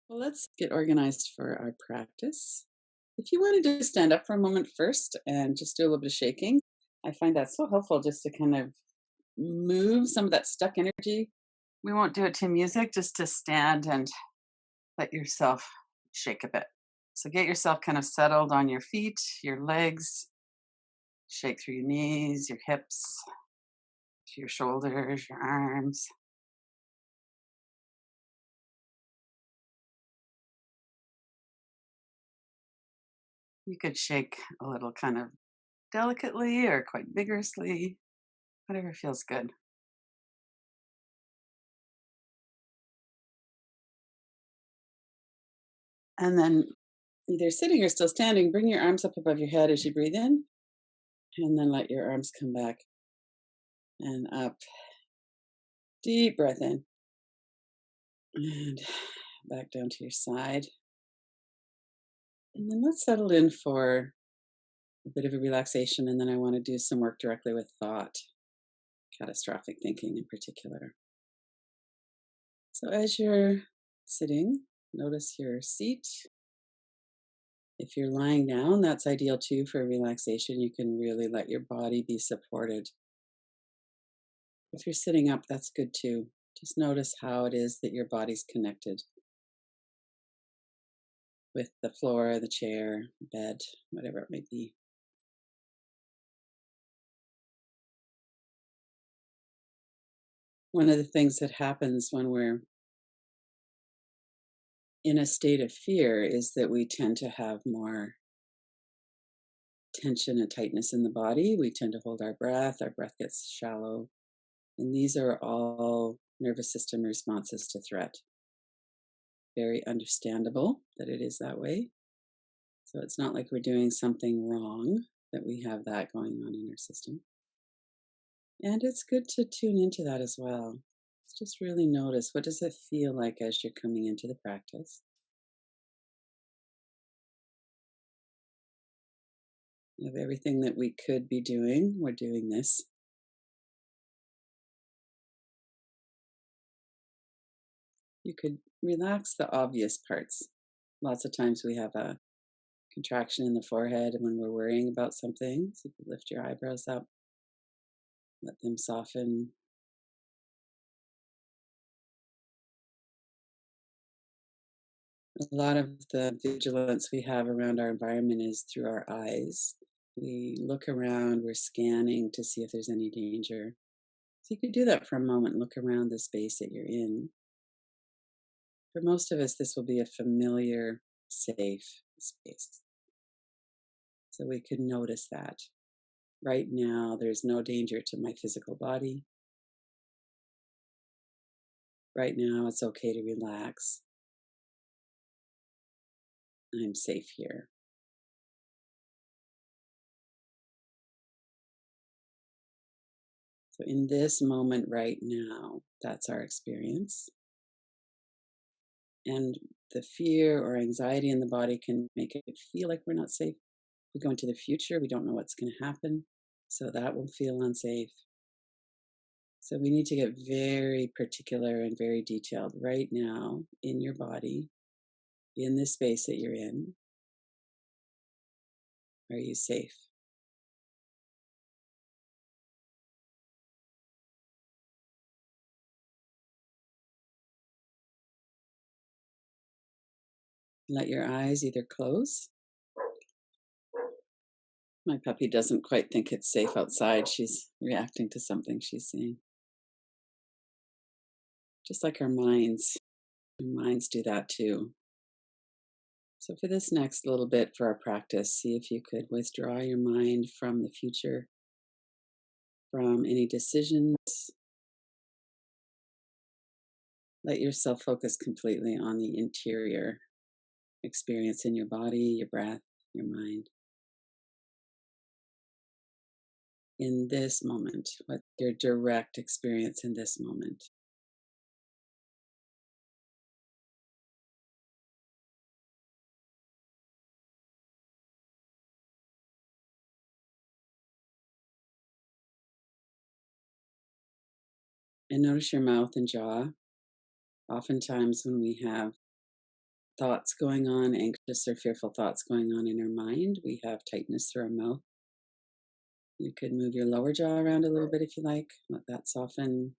Well, let's get organized for our practice. If you wanted to stand up for a moment first and just do a little bit of shaking, I find that so helpful just to kind of move some of that stuck energy. We won't do it to music, just to stand and let yourself shake a bit. So get yourself kind of settled on your feet, your legs, shake through your knees, your hips, to your shoulders, your arms. You could shake a little kind of delicately or quite vigorously, whatever feels good. And then either sitting or still standing, bring your arms up above your head as you breathe in, and then let your arms come back and up. Deep breath in and back down to your side. And then let's settle in for a bit of a relaxation. And then I want to do some work directly with thought, catastrophic thinking in particular. So as you're sitting, notice your seat. If you're lying down, that's ideal too for relaxation. You can really let your body be supported. If you're sitting up, that's good too. Just notice how it is that your body's connected with the floor, the chair, bed, whatever it may be. One of the things that happens when we're in a state of fear is that we tend to have more tension and tightness in the body. We tend to hold our breath gets shallow. And these are all nervous system responses to threat. Very understandable that it is that way. So it's not like we're doing something wrong that we have that going on in our system. And it's good to tune into that as well. Just really notice, what does it feel like as you're coming into the practice? Of everything that we could be doing, we're doing this. You could relax the obvious parts. Lots of times we have a contraction in the forehead when we're worrying about something. So you could lift your eyebrows up, let them soften. A lot of the vigilance we have around our environment is through our eyes. We look around, we're scanning to see if there's any danger. So you could do that for a moment, look around the space that you're in. For most of us, this will be a familiar, safe space. So we could notice that. Right now, there's no danger to my physical body. Right now, it's okay to relax. I'm safe here. So, in this moment right now, that's our experience. And the fear or anxiety in the body can make it feel like we're not safe. We go into the future, we don't know what's going to happen. So, that will feel unsafe. So, we need to get very particular and very detailed right now in your body, in this space that you're in. Are you safe? Let your eyes either close. My puppy doesn't quite think it's safe outside. She's reacting to something she's seeing. Just like our minds do that too. So, for this next little bit for our practice, see if you could withdraw your mind from the future, from any decisions. Let yourself focus completely on the interior experience in your body, your breath, your mind. In this moment, what's your direct experience in this moment? And notice your mouth and jaw. Oftentimes, when we have thoughts going on, anxious or fearful thoughts going on in our mind. We have tightness through our mouth. You could move your lower jaw around a little bit if you like. Let that soften.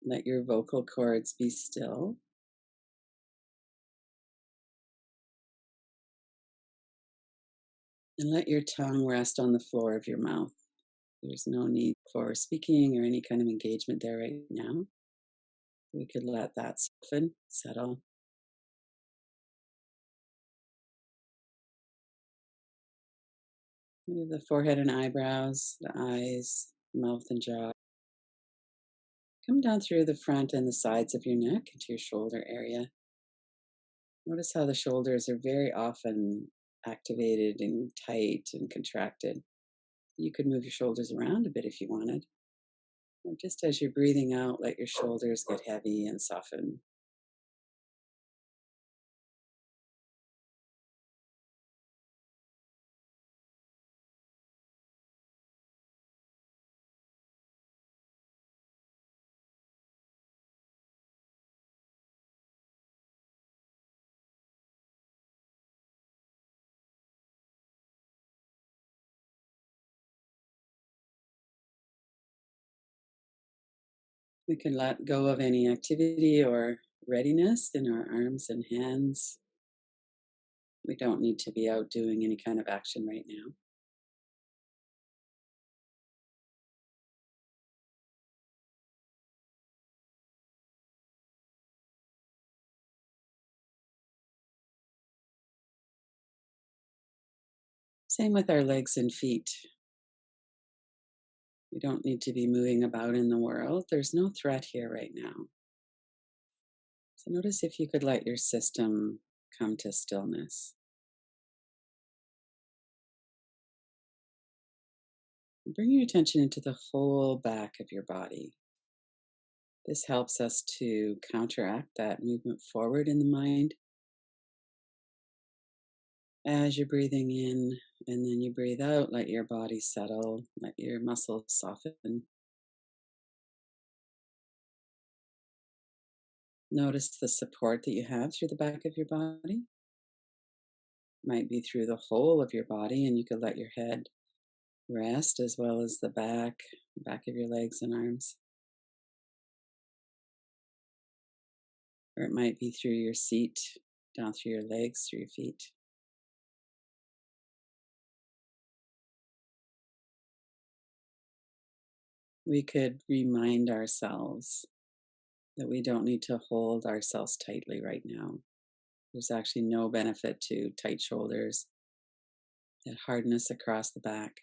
Let your vocal cords be still. And let your tongue rest on the floor of your mouth. There's no need for speaking or any kind of engagement there right now. We could let that soften, settle. Move the forehead and eyebrows, the eyes, mouth and jaw. Come down through the front and the sides of your neck into your shoulder area. Notice how the shoulders are very often activated and tight and contracted. You could move your shoulders around a bit if you wanted. Or just as you're breathing out, let your shoulders get heavy and soften. We can let go of any activity or readiness in our arms and hands. We don't need to be out doing any kind of action right now. Same with our legs and feet. We don't need to be moving about in the world. There's no threat here right now. So notice if you could let your system come to stillness. Bring your attention into the whole back of your body. This helps us to counteract that movement forward in the mind. As you're breathing in and then you breathe out, let your body settle, let your muscles soften. Notice the support that you have through the back of your body. Might be through the whole of your body, and you could let your head rest as well as the back of your legs and arms. Or it might be through your seat, down through your legs, through your feet. We could remind ourselves that we don't need to hold ourselves tightly right now. There's actually no benefit to tight shoulders and hardness across the back.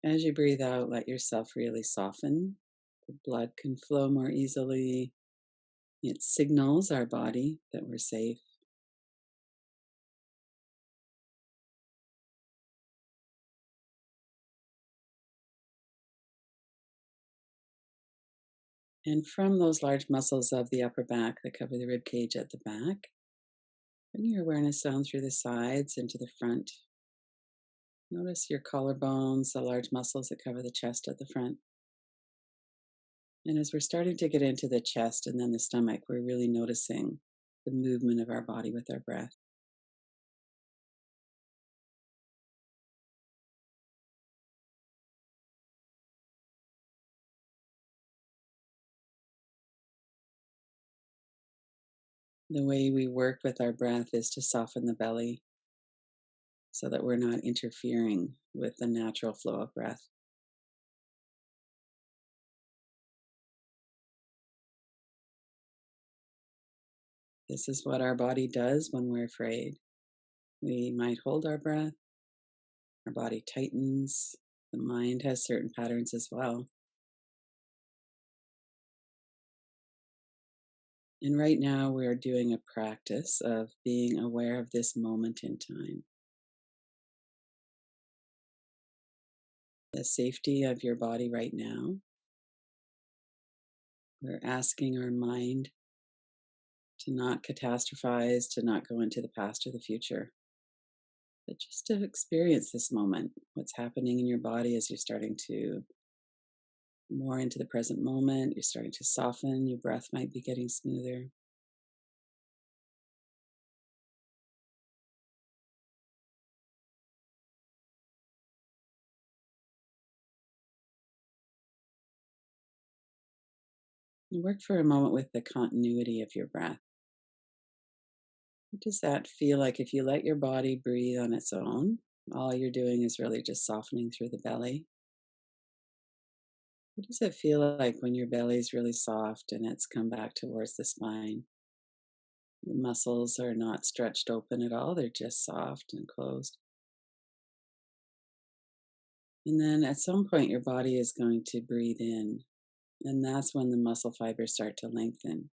As you breathe out, let yourself really soften. The blood can flow more easily. It signals our body that we're safe. And from those large muscles of the upper back that cover the rib cage at the back, bring your awareness down through the sides into the front. Notice your collarbones, the large muscles that cover the chest at the front. And as we're starting to get into the chest and then the stomach, we're really noticing the movement of our body with our breath. The way we work with our breath is to soften the belly so that we're not interfering with the natural flow of breath. This is what our body does when we're afraid. We might hold our breath, our body tightens, the mind has certain patterns as well. And right now, we're doing a practice of being aware of this moment in time. The safety of your body right now. We're asking our mind to not catastrophize, to not go into the past or the future, but just to experience this moment, what's happening in your body as you're starting to more into the present moment. You're starting to soften. Your breath might be getting smoother. And work for a moment with the continuity of your breath. What does that feel like if you let your body breathe on its own? All you're doing is really just softening through the belly. What does it feel like when your belly's really soft and it's come back towards the spine? The muscles are not stretched open at all, they're just soft and closed. And then at some point, your body is going to breathe in, and that's when the muscle fibers start to lengthen.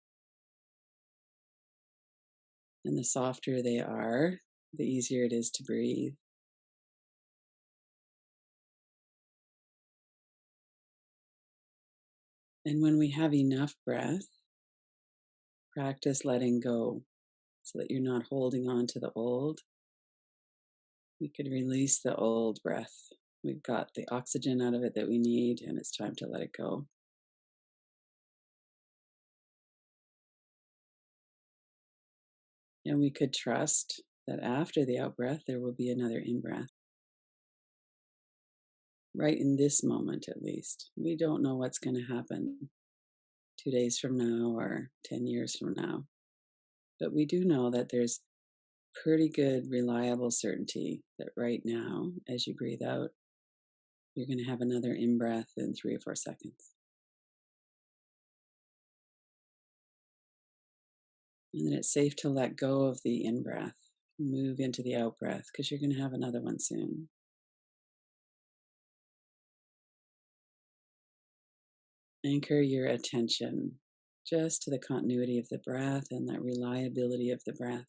And the softer they are, the easier it is to breathe. And when we have enough breath, practice letting go so that you're not holding on to the old. We could release the old breath. We've got the oxygen out of it that we need, and it's time to let it go. And we could trust that after the out breath, there will be another in breath. Right in this moment, at least. We don't know what's going to happen 2 days from now or 10 years from now. But we do know that there's pretty good, reliable certainty that right now, as you breathe out, you're going to have another in breath in 3 or 4 seconds. And then it's safe to let go of the in breath, move into the out breath, because you're going to have another one soon. Anchor your attention just to the continuity of the breath and that reliability of the breath.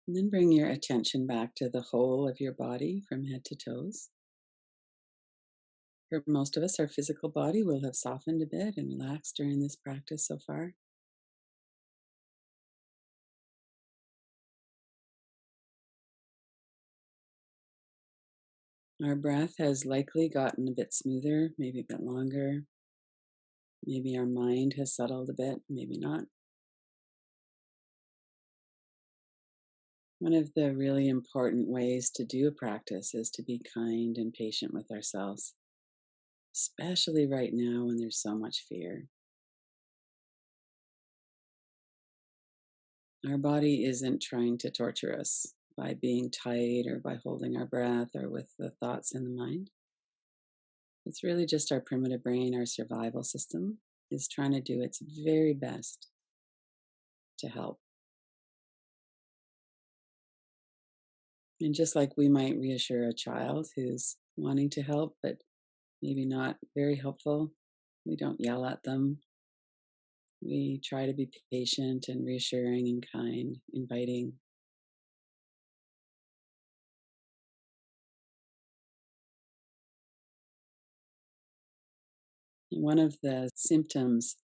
And then bring your attention back to the whole of your body from head to toes. For most of us, our physical body will have softened a bit and relaxed during this practice so far. Our breath has likely gotten a bit smoother, maybe a bit longer. Maybe our mind has settled a bit, maybe not. One of the really important ways to do a practice is to be kind and patient with ourselves, especially right now when there's so much fear. Our body isn't trying to torture us by being tight or by holding our breath or with the thoughts in the mind. It's really just our primitive brain, our survival system, is trying to do its very best to help. And just like we might reassure a child who's wanting to help, but maybe not very helpful, we don't yell at them. We try to be patient and reassuring and kind, inviting. And one of the symptoms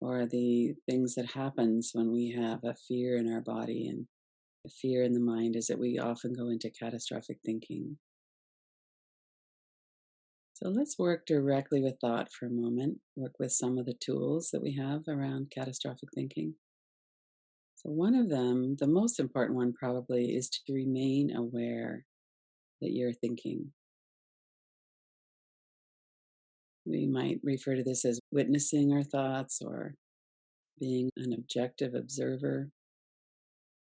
or the things that happens when we have a fear in our body and a fear in the mind is that we often go into catastrophic thinking. So let's work directly with thought for a moment, work with some of the tools that we have around catastrophic thinking. So, one of them, the most important one probably, is to remain aware that you're thinking. We might refer to this as witnessing our thoughts or being an objective observer.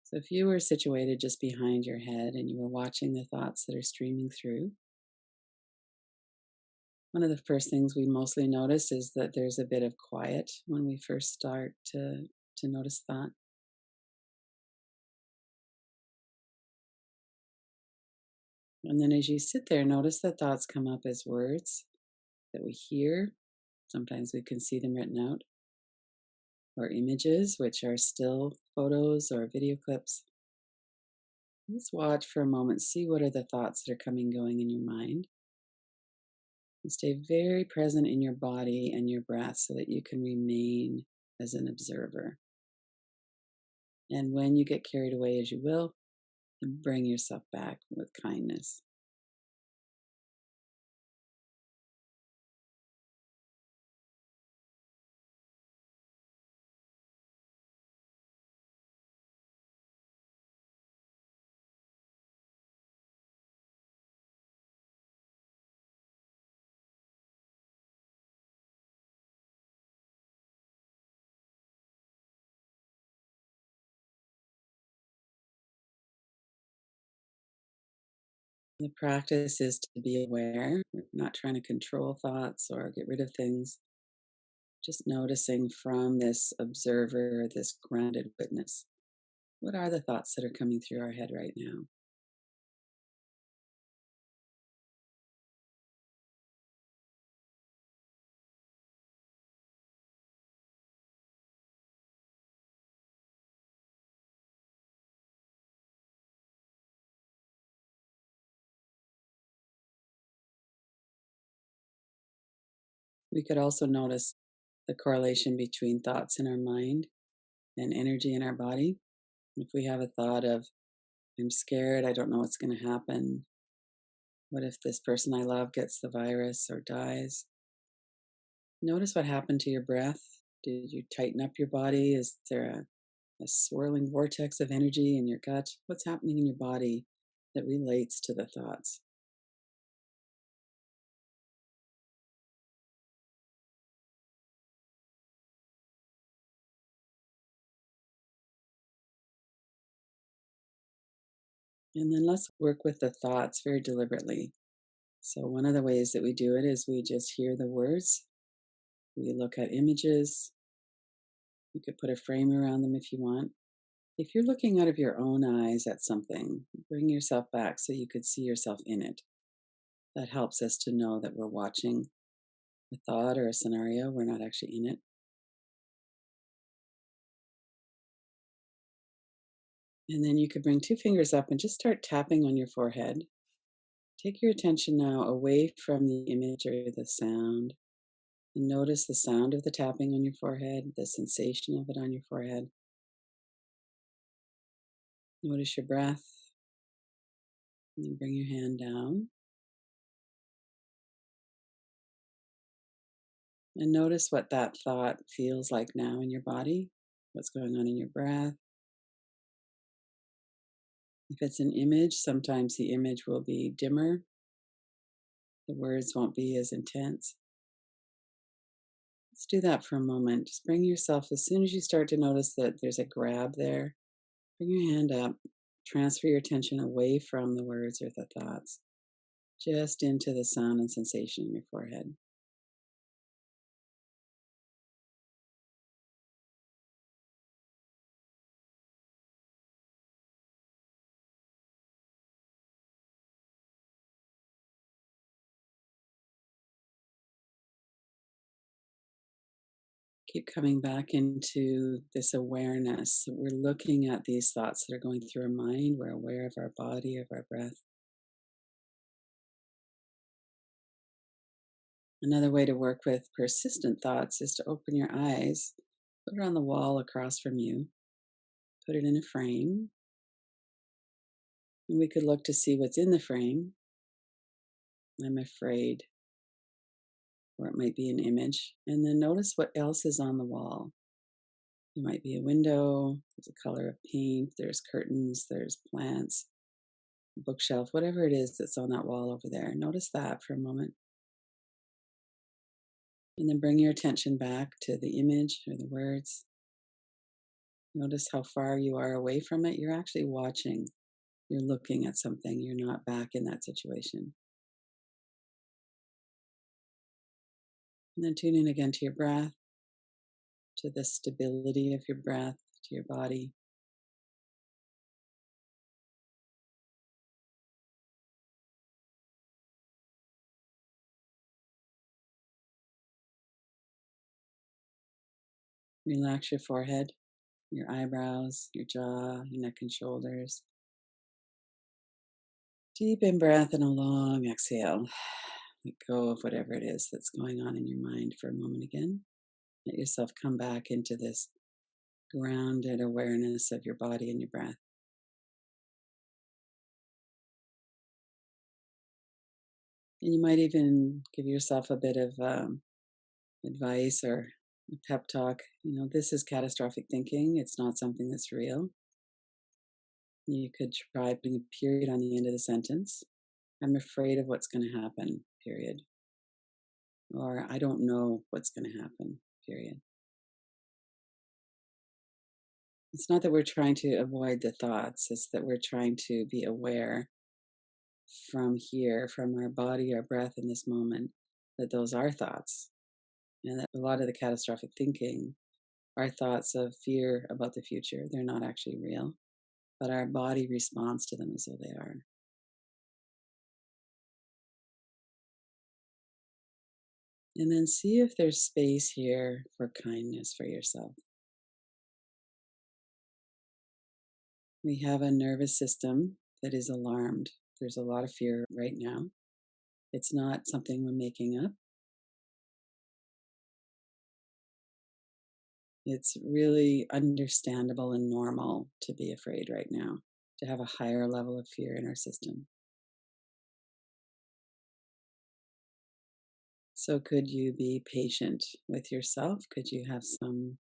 So, if you were situated just behind your head and you were watching the thoughts that are streaming through, one of the first things we mostly notice is that there's a bit of quiet when we first start to notice thought. And then as you sit there, notice that thoughts come up as words that we hear. Sometimes we can see them written out, or images, which are still photos or video clips. Let's watch for a moment, see what are the thoughts that are coming going in your mind. And stay very present in your body and your breath so that you can remain as an observer. And when you get carried away, as you will, bring yourself back with kindness. The practice is to be aware, not trying to control thoughts or get rid of things, just noticing from this observer, this grounded witness. What are the thoughts that are coming through our head right now? We could also notice the correlation between thoughts in our mind and energy in our body. If we have a thought of, I'm scared, I don't know what's going to happen. What if this person I love gets the virus or dies? Notice what happened to your breath. Did you tighten up your body? Is there a swirling vortex of energy in your gut? What's happening in your body that relates to the thoughts? And then let's work with the thoughts very deliberately. So, one of the ways that we do it is we just hear the words, we look at images, you could put a frame around them if you want. If you're looking out of your own eyes at something, bring yourself back so you could see yourself in it. That helps us to know that we're watching a thought or a scenario, we're not actually in it. And then you could bring two fingers up and just start tapping on your forehead. Take your attention now away from the image or the sound and notice the sound of the tapping on your forehead, the sensation of it on your forehead. Notice your breath and then bring your hand down and notice what that thought feels like now in your body, what's going on in your breath. If it's an image, sometimes the image will be dimmer, the words won't be as intense. Let's do that for a moment. Just bring yourself, as soon as you start to notice that there's a grab there, bring your hand up, transfer your attention away from the words or the thoughts, just into the sound and sensation in your forehead. Keep coming back into this awareness. We're looking at these thoughts that are going through our mind. We're aware of our body, of our breath. Another way to work with persistent thoughts is to open your eyes, put it on the wall across from you, put it in a frame, and we could look to see what's in the frame. I'm afraid, or it might be an image. And then notice what else is on the wall. There might be a window, there's a color of paint, there's curtains, there's plants, bookshelf, whatever it is that's on that wall over there. Notice that for a moment. And then bring your attention back to the image or the words. Notice how far you are away from it. You're actually watching. You're looking at something. You're not back in that situation. And then tune in again to your breath, to the stability of your breath, to your body. Relax your forehead, your eyebrows, your jaw, your neck and shoulders. Deep in breath and a long exhale. Let go of whatever it is that's going on in your mind for a moment again. Let yourself come back into this grounded awareness of your body and your breath. And you might even give yourself a bit of advice or a pep talk. This is catastrophic thinking, it's not something that's real. You could try putting a period on the end of the sentence. I'm afraid of what's going to happen, period. Or I don't know what's going to happen, period. It's not that we're trying to avoid the thoughts, it's that we're trying to be aware from here, from our body, our breath in this moment, that those are thoughts. And that a lot of the catastrophic thinking are thoughts of fear about the future. They're not actually real, but our body responds to them as though they are. And then see if there's space here for kindness for yourself. We have a nervous system that is alarmed. There's a lot of fear right now. It's not something we're making up. It's really understandable and normal to be afraid right now, to have a higher level of fear in our system. So, could you be patient with yourself? Could you have some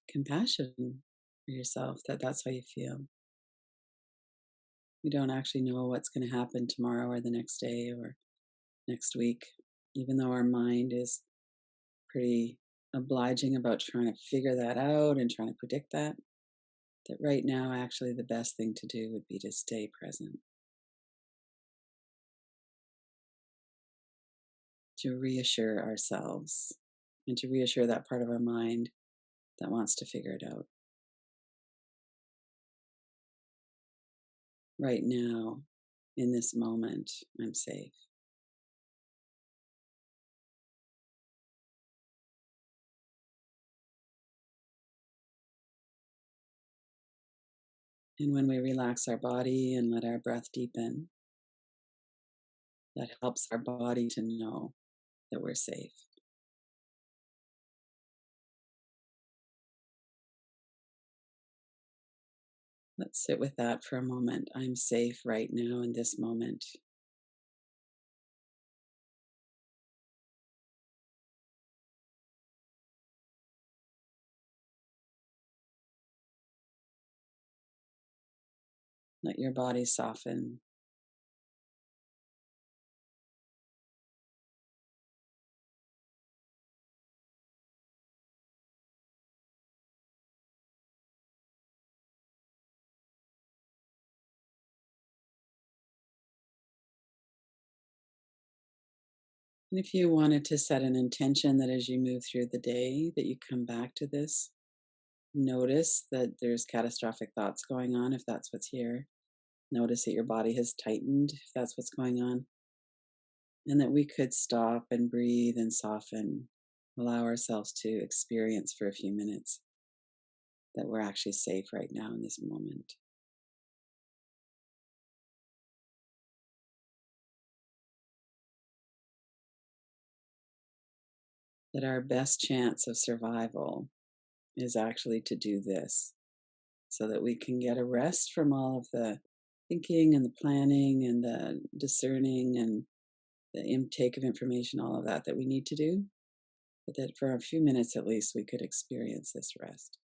compassion for yourself that that's how you feel? We don't actually know what's going to happen tomorrow or the next day or next week, even though our mind is pretty obliging about trying to figure that out and trying to predict that. That right now, actually, the best thing to do would be to stay present, to reassure ourselves, and to reassure that part of our mind that wants to figure it out. Right now, in this moment, I'm safe. And when we relax our body and let our breath deepen, that helps our body to know that we're safe. Let's sit with that for a moment. I'm safe right now in this moment. Let your body soften. And if you wanted to set an intention that as you move through the day, that you come back to this, notice that there's catastrophic thoughts going on, if that's what's here. Notice that your body has tightened, if that's what's going on. And that we could stop and breathe and soften, allow ourselves to experience for a few minutes that we're actually safe right now in this moment. That our best chance of survival is actually to do this so that we can get a rest from all of the thinking and the planning and the discerning and the intake of information, all of that that we need to do. But that for a few minutes at least, we could experience this rest.